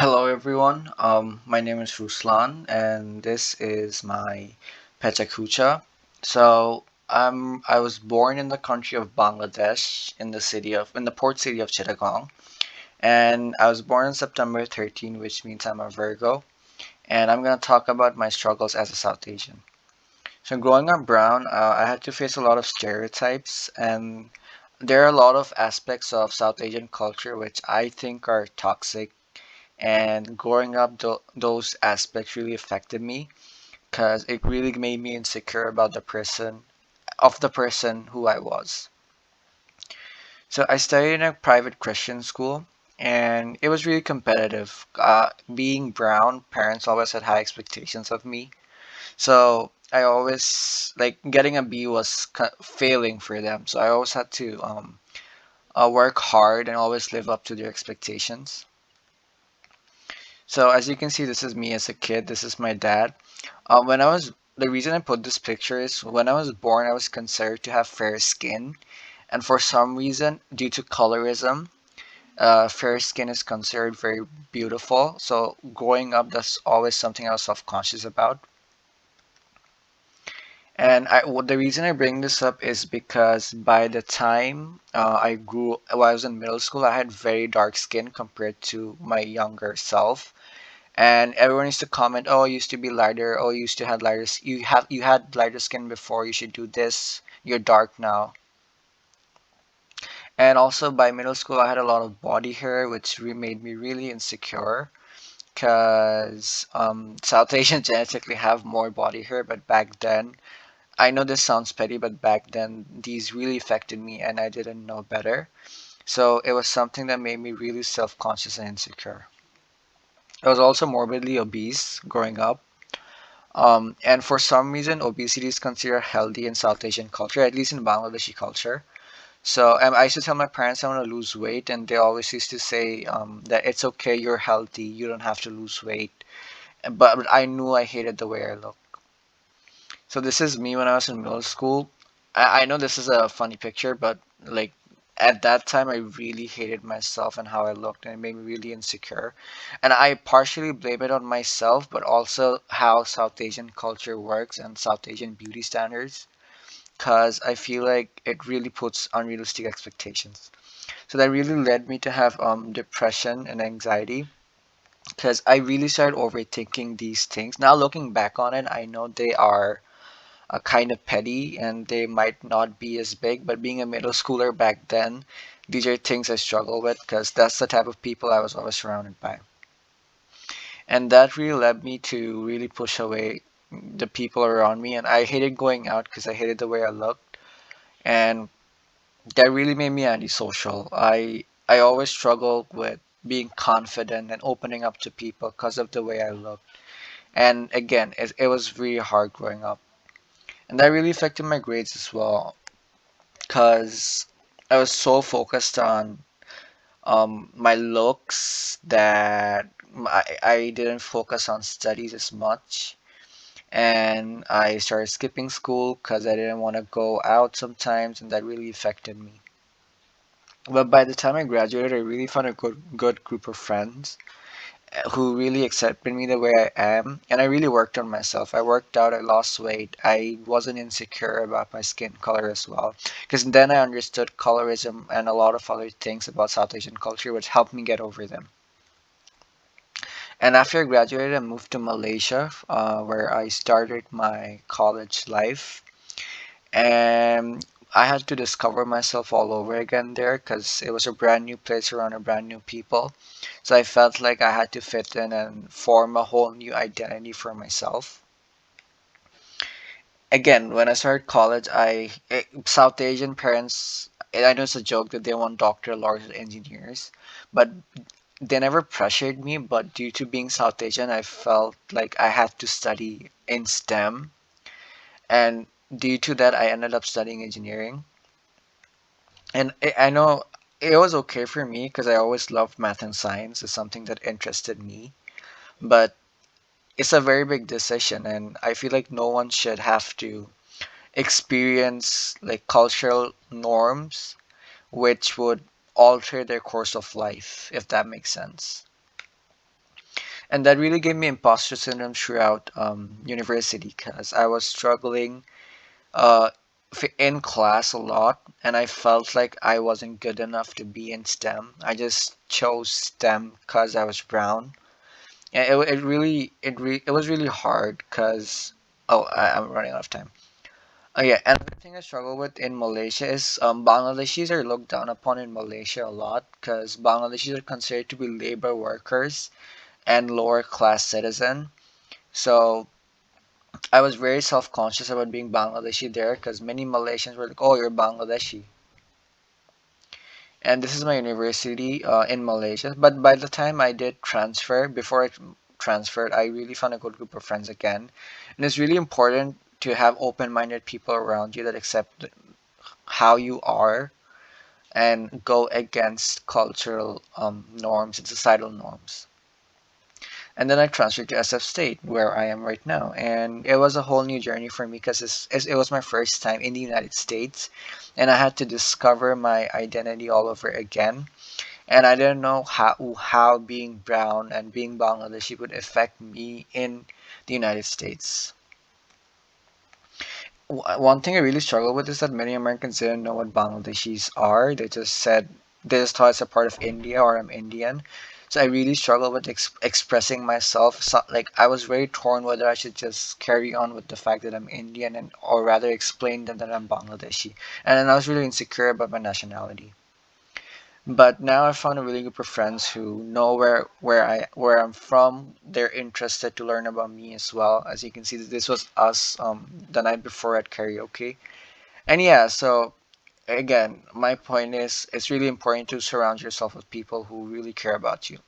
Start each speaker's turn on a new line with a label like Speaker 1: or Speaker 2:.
Speaker 1: Hello everyone. My name is Ruslan and this is my PechaKucha. I was born in the country of Bangladesh in the port city of Chittagong, and I was born on September 13, which means I'm a Virgo, and I'm gonna talk about my struggles as a South Asian. So growing up brown, I had to face a lot of stereotypes, and there are a lot of aspects of South Asian culture which I think are toxic, and growing up those aspects really affected me because it really made me insecure about the person who I was. So I studied in a private Christian school, and it was really competitive. Being brown, parents always had high expectations of me, so I always like getting a B was failing for them, so I always had to work hard and always live up to their expectations. So as you can see, this is me as a kid. This is my dad. The reason I put this picture is when I was born, I was considered to have fair skin, and for some reason, due to colorism, fair skin is considered very beautiful. So growing up, that's always something I was self-conscious about. The reason I bring this up is because by the time while I was in middle school, I had very dark skin compared to my younger self, and everyone used to comment, "Oh, you used to be lighter. Oh, you used to had lighter. You had lighter skin before. You should do this. You're dark now." And also by middle school, I had a lot of body hair, which made me really insecure. Cause South Asians genetically have more body hair, but back then, I know this sounds petty, but back then these really affected me, and I didn't know better. So it was something that made me really self-conscious and insecure. I was also morbidly obese growing up. And for some reason, obesity is considered healthy in South Asian culture, at least in Bangladeshi culture. So I used to tell my parents I want to lose weight, and they always used to say that it's okay, you're healthy, you don't have to lose weight. But I knew I hated the way I look. So this is me when I was in middle school. I know this is a funny picture, but like at that time, I really hated myself and how I looked, and it made me really insecure. And I partially blame it on myself, but also how South Asian culture works and South Asian beauty standards, because I feel like it really puts unrealistic expectations. So that really led me to have depression and anxiety, because I really started overthinking these things. Now looking back on it, I know they are kind of petty and they might not be as big, but being a middle schooler back then, these are things I struggle with because that's the type of people I was always surrounded by. And that really led me to really push away the people around me. And I hated going out because I hated the way I looked. And that really made me antisocial. I always struggled with being confident and opening up to people because of the way I looked. And again, it was really hard growing up. And that really affected my grades as well because I was so focused on my looks that I didn't focus on studies as much. And I started skipping school because I didn't want to go out sometimes, and that really affected me. But by the time I graduated, I really found a good group of friends who really accepted me the way I am, and I really worked on myself. I worked out, I lost weight, I wasn't insecure about my skin color as well. Because then I understood colorism and a lot of other things about South Asian culture, which helped me get over them. And after I graduated, I moved to Malaysia, where I started my college life. And I had to discover myself all over again there because it was a brand new place around a brand new people. So I felt like I had to fit in and form a whole new identity for myself. Again, when I started college, South Asian parents, I know it's a joke that they want doctor, lawyers, and engineers, but they never pressured me. But due to being South Asian, I felt like I had to study in STEM, and due to that, I ended up studying engineering. And I know it was okay for me because I always loved math and science. It's something that interested me. But it's a very big decision, and I feel like no one should have to experience like cultural norms which would alter their course of life, if that makes sense. And that really gave me imposter syndrome throughout university because I was struggling uh, in class a lot, and I felt like I wasn't good enough to be in STEM. I just chose STEM because I was brown. And it was really hard because I'm running out of time. Oh yeah, another thing I struggle with in Malaysia is Bangladeshis are looked down upon in Malaysia a lot because Bangladeshis are considered to be labor workers and lower class citizen. So I was very self-conscious about being Bangladeshi there because many Malaysians were like, "Oh, you're Bangladeshi," and this is my university in Malaysia. But by the time I did transfer, before I transferred, I really found a good group of friends again, and it's really important to have open-minded people around you that accept how you are and go against cultural norms and societal norms. And then I transferred to SF State, where I am right now. And it was a whole new journey for me because it was my first time in the United States. And I had to discover my identity all over again. And I didn't know how being brown and being Bangladeshi would affect me in the United States. One thing I really struggle with is that many Americans didn't know what Bangladeshis are. They just thought it's a part of India or I'm Indian. So I really struggle with expressing myself. So, like I was very torn whether I should just carry on with the fact that I'm Indian and or rather explain them that I'm Bangladeshi. And then I was really insecure about my nationality. But now I found a really group of friends who know where I'm from. They're interested to learn about me as well. As you can see, this was us the night before at karaoke. And yeah, so again, my point is it's really important to surround yourself with people who really care about you.